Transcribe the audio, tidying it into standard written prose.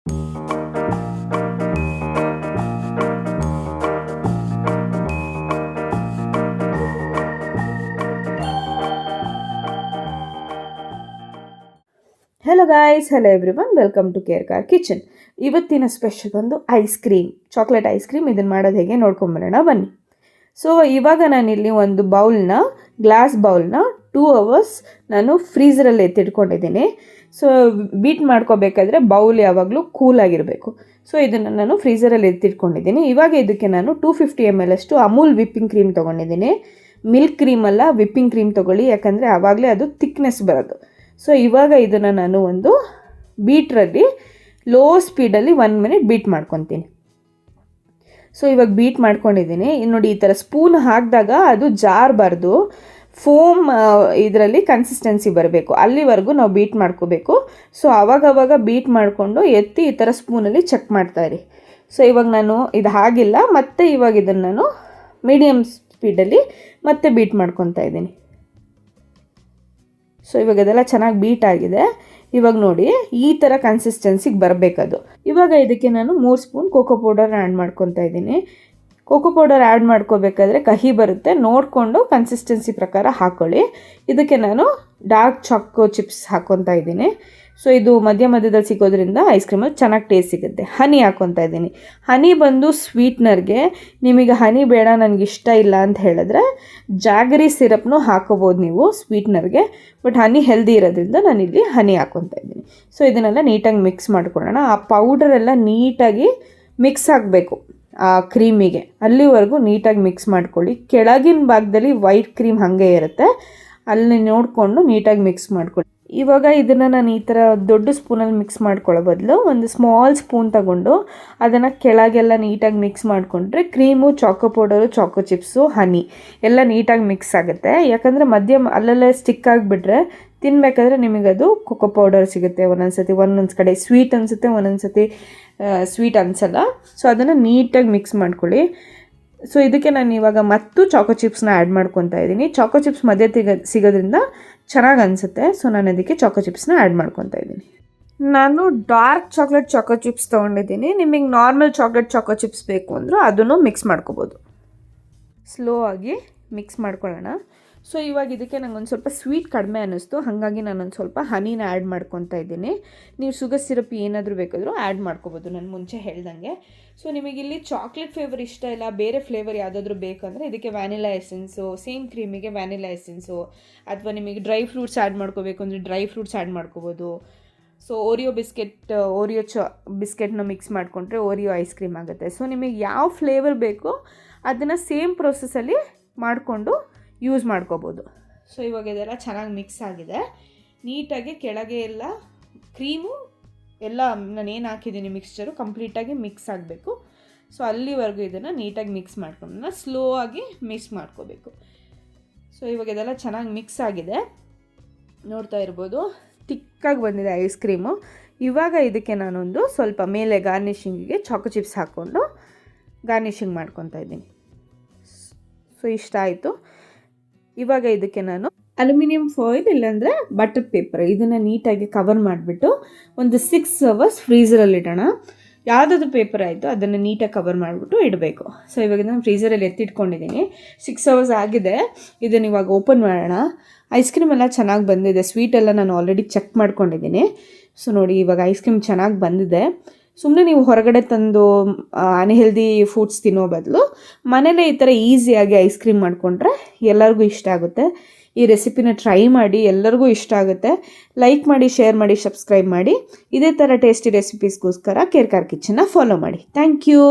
Hello guys, hello everyone, welcome to Care Car Kitchen. ಇವತ್ತಿನ special ಬಂದು ice cream, chocolate ice cream. ಇದನ್ನು ಮಾಡೋದು ಹೇಗೆ ನೋಡ್ಕೊಂಬರೋಣ ಬನ್ನಿ. ಸೊ ಇವಾಗ ನಾನಿಲ್ಲಿ ಒಂದು ಗ್ಲಾಸ್ ಬೌಲ್ನ 2 hours ನಾನು ಫ್ರೀಝರಲ್ಲಿ ಎತ್ತಿಟ್ಕೊಂಡಿದ್ದೀನಿ. ಸೊ ಬೀಟ್ ಮಾಡ್ಕೋಬೇಕಾದ್ರೆ ಬೌಲ್ ಯಾವಾಗಲೂ ಕೂಲಾಗಿರಬೇಕು. ಸೊ ಇದನ್ನು ನಾನು ಫ್ರೀಝರಲ್ಲಿ ಎತ್ತಿಟ್ಕೊಂಡಿದ್ದೀನಿ. ಇವಾಗ ಇದಕ್ಕೆ ನಾನು 250 ml ಅಷ್ಟು ಅಮೂಲ್ ವಿಪ್ಪಿಂಗ್ ಕ್ರೀಮ್ ತೊಗೊಂಡಿದ್ದೀನಿ. ಮಿಲ್ಕ್ ಕ್ರೀಮ್ ಅಲ್ಲ, ವಿಪ್ಪಿಂಗ್ ಕ್ರೀಮ್ ತೊಗೊಳ್ಳಿ, ಯಾಕಂದರೆ ಆವಾಗಲೇ ಅದು ಥಿಕ್ನೆಸ್ ಬರೋದು. ಸೊ ಇವಾಗ ಇದನ್ನು ನಾನು ಒಂದು ಬೀಟ್ರಲ್ಲಿ ಲೋ ಸ್ಪೀಡಲ್ಲಿ 1 minute ಬೀಟ್ ಮಾಡ್ಕೊತೀನಿ. ಸೊ ಇವಾಗ ಬೀಟ್ ಮಾಡ್ಕೊಂಡಿದ್ದೀನಿ. ನೋಡಿ, ಈ ಥರ ಸ್ಪೂನ್ ಹಾಕಿದಾಗ ಅದು ಜಾರಬಾರ್ದು, ಫೋಮ್ ಇದರಲ್ಲಿ ಕನ್ಸಿಸ್ಟೆನ್ಸಿ ಬರಬೇಕು, ಅಲ್ಲಿವರೆಗೂ ನಾವು ಬೀಟ್ ಮಾಡ್ಕೋಬೇಕು. ಸೊ ಆವಾಗವಾಗ ಬೀಟ್ ಮಾಡಿಕೊಂಡು ಎತ್ತಿ ಈ ಥರ ಸ್ಪೂನಲ್ಲಿ ಚೆಕ್ ಮಾಡ್ತಾಯಿರಿ. ಸೊ ಇವಾಗ ನಾನು ಇದು ಹಾಗಿಲ್ಲ, ಮತ್ತು ಇವಾಗ ಇದನ್ನು ನಾನು ಮೀಡಿಯಮ್ ಸ್ಪೀಡಲ್ಲಿ ಮತ್ತೆ ಬೀಟ್ ಮಾಡ್ಕೊತಾ ಇದ್ದೀನಿ. ಸೊ ಇವಾಗ ಅದೆಲ್ಲ ಚೆನ್ನಾಗಿ ಬೀಟ್ ಆಗಿದೆ. ಇವಾಗ ನೋಡಿ, ಈ ಥರ ಕನ್ಸಿಸ್ಟೆನ್ಸಿಗೆ ಬರಬೇಕದು. ಇವಾಗ ಇದಕ್ಕೆ ನಾನು 3 ಸ್ಪೂನ್ ಕೋಕೋ ಪೌಡರ್ ಆ್ಯಡ್ ಮಾಡ್ಕೊತಾ ಇದ್ದೀನಿ. ಕೋಕೋ ಪೌಡರ್ ಆ್ಯಡ್ ಮಾಡ್ಕೋಬೇಕಾದ್ರೆ ಕಹಿ ಬರುತ್ತೆ, ನೋಡಿಕೊಂಡು ಕನ್ಸಿಸ್ಟೆನ್ಸಿ ಪ್ರಕಾರ ಹಾಕ್ಕೊಳ್ಳಿ. ಇದಕ್ಕೆ ನಾನು ಡಾರ್ಕ್ ಚಾಕೋ ಚಿಪ್ಸ್ ಹಾಕ್ಕೊತಾ ಇದ್ದೀನಿ. ಸೊ ಇದು ಮಧ್ಯದಲ್ಲಿ ಸಿಗೋದ್ರಿಂದ ಐಸ್ ಕ್ರೀಮಲ್ಲಿ ಚೆನ್ನಾಗಿ ಟೇಸ್ಟ್ ಸಿಗುತ್ತೆ. ಹನಿ ಹಾಕ್ಕೊತಾ ಇದ್ದೀನಿ. ಹನಿ ಬಂದು ಸ್ವೀಟ್ನರ್ಗೆ, ನಿಮಗೆ ಹನಿ ಬೇಡ, ನನಗೆ ಇಷ್ಟ ಇಲ್ಲ ಅಂತ ಹೇಳಿದ್ರೆ ಜಾಗರಿ ಸಿರಪ್ನೂ ಹಾಕೋಬೋದು ನೀವು ಸ್ವೀಟ್ನರ್ಗೆ. ಬಟ್ ಹನಿ ಹೆಲ್ದಿ ಇರೋದ್ರಿಂದ ನಾನಿಲ್ಲಿ ಹನಿ ಹಾಕ್ಕೊತಾ ಇದ್ದೀನಿ. ಸೊ ಇದನ್ನೆಲ್ಲ ನೀಟಾಗಿ ಮಿಕ್ಸ್ ಮಾಡ್ಕೊಳ್ಳೋಣ. ಆ ಪೌಡರೆಲ್ಲ ನೀಟಾಗಿ ಮಿಕ್ಸ್ ಆಗಬೇಕು ಆ ಕ್ರೀಮಿಗೆ, ಅಲ್ಲಿವರೆಗೂ ನೀಟಾಗಿ ಮಿಕ್ಸ್ ಮಾಡ್ಕೊಳ್ಳಿ. ಕೆಳಗಿನ ಭಾಗದಲ್ಲಿ ವೈಟ್ ಕ್ರೀಮ್ ಹಾಗೆ ಇರುತ್ತೆ, ಅಲ್ಲಿ ನೋಡಿಕೊಂಡು ನೀಟಾಗಿ ಮಿಕ್ಸ್ ಮಾಡ್ಕೊಳ್ಳಿ. ಇವಾಗ ಇದನ್ನು ನಾನು ಈ ಥರ ದೊಡ್ಡ ಸ್ಪೂನಲ್ಲಿ ಮಿಕ್ಸ್ ಮಾಡ್ಕೊಳ್ಳೋ ಬದಲು ಒಂದು ಸ್ಮಾಲ್ ಸ್ಪೂನ್ ತಗೊಂಡು ಅದನ್ನು ಕೆಳಗೆಲ್ಲ ನೀಟಾಗಿ ಮಿಕ್ಸ್ ಮಾಡಿಕೊಂಡ್ರೆ cream, choco powder, choco chips, honey ಎಲ್ಲ ನೀಟಾಗಿ ಮಿಕ್ಸ್ ಆಗುತ್ತೆ. ಯಾಕಂದರೆ ಅಲ್ಲಲ್ಲೇ ಸ್ಟಿಕ್ ಆಗಿಬಿಟ್ರೆ ತಿನ್ನಬೇಕಾದ್ರೆ ನಿಮಗದು ಕೋಕೋ ಪೌಡರ್ ಸಿಗುತ್ತೆ. ಒಂದೊಂದು ಕಡೆ ಸ್ವೀಟ್ ಅನಿಸುತ್ತೆ, ಒಂದೊಂದು ಸತಿ ಸ್ವೀಟ್ ಅನಿಸಲ್ಲ. ಸೊ ಅದನ್ನು ನೀಟಾಗಿ ಮಿಕ್ಸ್ ಮಾಡ್ಕೊಳ್ಳಿ. ಸೊ ಇದಕ್ಕೆ ನಾನು ಇವಾಗ ಮತ್ತು ಚಾಕೋ ಚಿಪ್ಸ್ನ ಆ್ಯಡ್ ಮಾಡ್ಕೊತಾ ಇದ್ದೀನಿ. ಚಾಕೋ ಚಿಪ್ಸ್ ಸಿಗೋದ್ರಿಂದ ಚೆನ್ನಾಗಿ ಅನಿಸುತ್ತೆ. ಸೊ ನಾನು ಅದಕ್ಕೆ ಚಾಕೋ ಚಿಪ್ಸ್ನ ಆ್ಯಡ್ ಮಾಡ್ಕೊತಾ ಇದ್ದೀನಿ. ನಾನು ಡಾರ್ಕ್ ಚಾಕ್ಲೇಟ್ ಚಾಕೋ ಚಿಪ್ಸ್ ತೊಗೊಂಡಿದ್ದೀನಿ. ನಿಮಗೆ ನಾರ್ಮಲ್ ಚಾಕ್ಲೇಟ್ ಚಾಕೋ ಚಿಪ್ಸ್ ಬೇಕು ಅಂದರೂ ಅದನ್ನು ಮಿಕ್ಸ್ ಮಾಡ್ಕೋಬೋದು. ಸ್ಲೋ ಆಗಿ ಮಿಕ್ಸ್ ಮಾಡ್ಕೊಳ್ಳೋಣ. ಸೊ ಇವಾಗ ಇದಕ್ಕೆ ನಂಗೊಂದು ಸ್ವಲ್ಪ ಸ್ವೀಟ್ ಕಡಿಮೆ ಅನ್ನಿಸ್ತು, ಹಾಗಾಗಿ ನಾನೊಂದು ಸ್ವಲ್ಪ ಹನಿನ ಆ್ಯಡ್ ಮಾಡ್ಕೊತಾ ಇದ್ದೀನಿ. ನೀವು ಶುಗರ್ ಸಿರಪ್ ಏನಾದರೂ ಬೇಕಾದರೂ ಆ್ಯಡ್ ಮಾಡ್ಕೋಬೋದು, ನಾನು ಮುಂಚೆ ಹೇಳ್ದಂಗೆ. ಸೊ ನಿಮಗಿಲ್ಲಿ ಚಾಕ್ಲೇಟ್ ಫ್ಲೇವರ್ ಇಷ್ಟ ಇಲ್ಲ, ಬೇರೆ ಫ್ಲೇವರ್ ಯಾವುದಾದ್ರೂ ಬೇಕಂದರೆ ಇದಕ್ಕೆ ವ್ಯಾನಿಲಾ ಎಸೆನ್ಸು, ಸೇಮ್ ಕ್ರೀಮಿಗೆ ವ್ಯಾನಿಲಾ ಎಸೆನ್ಸು, ಅಥವಾ ನಿಮಗೆ ಡ್ರೈ ಫ್ರೂಟ್ಸ್ ಆ್ಯಡ್ ಮಾಡ್ಕೋಬೇಕು ಅಂದರೆ ಡ್ರೈ ಫ್ರೂಟ್ಸ್ ಆ್ಯಡ್ ಮಾಡ್ಕೋಬೋದು. ಸೊ ಓರಿಯೋ ಬಿಸ್ಕೆಟ್ನ ಮಿಕ್ಸ್ ಮಾಡಿಕೊಂಡ್ರೆ ಓರಿಯೋ ಐಸ್ ಕ್ರೀಮ್ ಆಗುತ್ತೆ. ಸೊ ನಿಮಗೆ ಯಾವ ಫ್ಲೇವರ್ ಬೇಕೋ ಅದನ್ನು ಸೇಮ್ ಪ್ರೊಸೆಸಲ್ಲಿ ಮಾಡಿಕೊಂಡು ಯೂಸ್ ಮಾಡ್ಕೋಬೋದು. ಸೊ ಇವಾಗ ಇದೆಲ್ಲ ಚೆನ್ನಾಗಿ ಮಿಕ್ಸ್ ಆಗಿದೆ. ನೀಟಾಗಿ ಕೆಳಗೆ ಎಲ್ಲ ಕ್ರೀಮು ಎಲ್ಲ ನಾನೇನು ಹಾಕಿದ್ದೀನಿ ಮಿಕ್ಸ್ಚರು ಕಂಪ್ಲೀಟಾಗಿ ಮಿಕ್ಸ್ ಆಗಬೇಕು. ಸೊ ಅಲ್ಲಿವರೆಗೂ ಇದನ್ನು ನೀಟಾಗಿ ಮಿಕ್ಸ್ ಮಾಡ್ಕೊಂಡು ಸ್ಲೋ ಆಗಿ ಮಿಕ್ಸ್ ಮಾಡ್ಕೋಬೇಕು. ಸೊ ಇವಾಗ ಇದೆಲ್ಲ ಚೆನ್ನಾಗಿ ಮಿಕ್ಸ್ ಆಗಿದೆ, ನೋಡ್ತಾ ಇರ್ಬೋದು, ತಿಕ್ಕಾಗಿ ಬಂದಿದೆ ಐಸ್ ಕ್ರೀಮು. ಇವಾಗ ಇದಕ್ಕೆ ನಾನೊಂದು ಸ್ವಲ್ಪ ಮೇಲೆ ಗಾರ್ನಿಷಿಂಗಿಗೆ ಚಾಕೋ ಚಿಪ್ಸ್ ಹಾಕ್ಕೊಂಡು ಗಾರ್ನಿಷಿಂಗ್ ಮಾಡ್ಕೊತಾ ಇದ್ದೀನಿ. ಸೊ ಇಷ್ಟ ಆಯಿತು. ಇವಾಗ ಇದಕ್ಕೆ ನಾನು ಅಲ್ಯೂಮಿನಿಯಂ ಫಾಯಿಲ್ ಇಲ್ಲಾಂದರೆ ಬಟರ್ ಪೇಪರ್ ಇದನ್ನು ನೀಟಾಗಿ ಕವರ್ ಮಾಡಿಬಿಟ್ಟು ಒಂದು 6 hours ಫ್ರೀಝರಲ್ಲಿ ಇಡೋಣ. ಯಾವುದಾದ್ರೂ ಪೇಪರ್ ಆಯಿತು ಅದನ್ನು ನೀಟಾಗಿ ಕವರ್ ಮಾಡಿಬಿಟ್ಟು ಇಡಬೇಕು. ಸೊ ಇವಾಗ ನಾನು ಫ್ರೀಝರಲ್ಲಿ ಎತ್ತಿಟ್ಕೊಂಡಿದ್ದೀನಿ. 6 hours ಆಗಿದೆ. ಇದನ್ನು ಇವಾಗ ಓಪನ್ ಮಾಡೋಣ. ಐಸ್ ಕ್ರೀಮ್ ಎಲ್ಲ ಚೆನ್ನಾಗಿ ಬಂದಿದೆ. ಸ್ವೀಟೆಲ್ಲ ನಾನು ಆಲ್ರೆಡಿ ಚೆಕ್ ಮಾಡ್ಕೊಂಡಿದ್ದೀನಿ. ಸೊ ನೋಡಿ, ಇವಾಗ ಐಸ್ ಕ್ರೀಮ್ ಚೆನ್ನಾಗಿ ಬಂದಿದೆ. ಸುಮ್ಮನೆ ನೀವು ಹೊರಗಡೆ ತಂದು ಅನ್ಹೆಲ್ದಿ ಫುಡ್ಸ್ ತಿನ್ನೋ ಬದಲು ಮನೇಲೇ ಈ ಥರ ಈಸಿಯಾಗಿ ಐಸ್ ಕ್ರೀಮ್ ಮಾಡಿಕೊಂಡ್ರೆ ಎಲ್ಲರಿಗೂ ಇಷ್ಟ ಆಗುತ್ತೆ. ಈ ರೆಸಿಪಿನ ಟ್ರೈ ಮಾಡಿ, ಎಲ್ಲರಿಗೂ ಇಷ್ಟ ಆಗುತ್ತೆ. ಲೈಕ್ ಮಾಡಿ, ಶೇರ್ ಮಾಡಿ, ಸಬ್ಸ್ಕ್ರೈಬ್ ಮಾಡಿ. ಇದೇ ಥರ ಟೇಸ್ಟಿ ರೆಸಿಪೀಸ್ಗೋಸ್ಕರ ಕೇರ್ ಕಾರ್ ಕಿಚನ್ನ ಫಾಲೋ ಮಾಡಿ. Thank you.